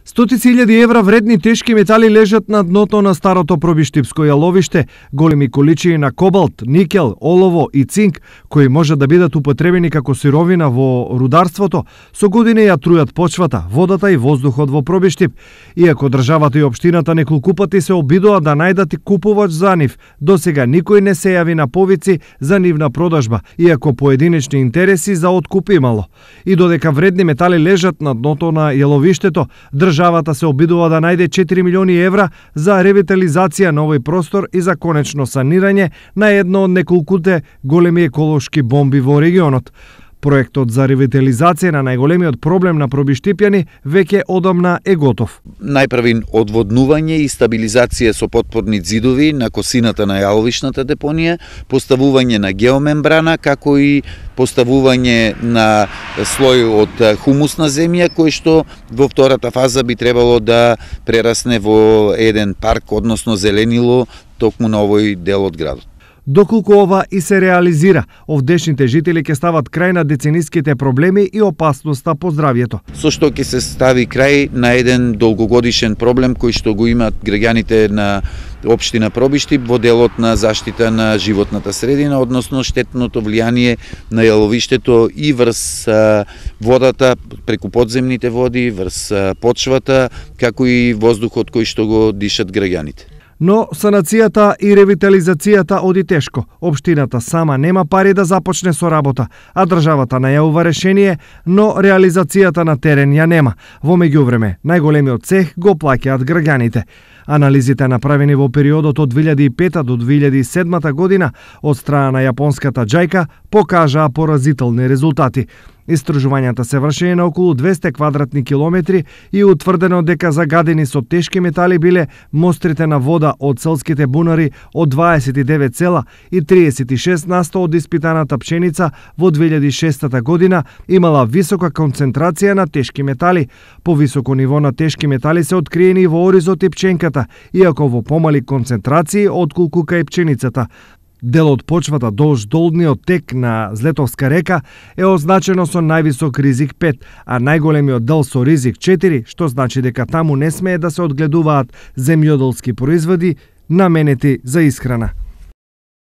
Стотици илјади евра вредни тешки метали лежат на дното на старото пробиштипско јаловиште, големи количини на кобалт, никел, олово и цинк, кои може да бидат употребени како сировина во рударството, со години ја трујат почвата, водата и воздухот во Пробиштип. Иако државата и општината неколку пати се обидоа да најдат купувач за нив, досега никој не се јави на повици за нивна продажба, иако поединечни интереси за откуп имало. И додека вредни метали лежат на дното на јаловиштето, државата се обидува да најде 4 милиони евра за ревитализација на овој простор и за конечно санирање на едно од неколкуте големи еколошки бомби во регионот. Проектот за ревитализација на најголемиот проблем на пробиштипјани веќе одамна е готов. Најпрви одводнување и стабилизација со потпорни ѕидови на косината на јаловишната депонија, поставување на геомембрана, како и поставување на слој од хумусна земја, кој што во втората фаза би требало да прерасне во еден парк, односно зеленило, токму на овој дел од градот. Доколку ова и се реализира, овдешните жители ќе стават крај на децениските проблеми и опасноста по здравјето. Со што ќе се стави крај на еден долгогодишен проблем кој што го имаат граѓаните на општина Пробиштип во делот на заштита на животната средина, односно штетното влијание на јаловиштето и врз водата преку подземните води, врз почвата, како и воздухот кој што го дишат граѓаните. Но санацијата и ревитализацијата оди тешко. Општината сама нема пари да започне со работа, а државата најавува решение, но реализацијата на терен ја нема. Во меѓувреме, најголемиот цех го плаќаат граѓаните. Анализите направени во периодот од 2005 до 2007 година од страна на јапонската JICA покажаа поразителни резултати. Истражувањата се вршени на околу 200 квадратни километри и утврдено дека загадени со тешки метали биле мострите на вода од селските бунари од 29,36% од испитаната пшеница во 2006 година имала висока концентрација на тешки метали. Повисоко ниво на тешки метали се откриени во оризот и пченката, иако во помали концентрации отколку кај пченицата. Дел од почвата долж долниот тек на Злетовска река е означено со највисок ризик 5, а најголемиот дел со ризик 4, што значи дека таму не смее да се одгледуваат земјоделски производи наменети за исхрана.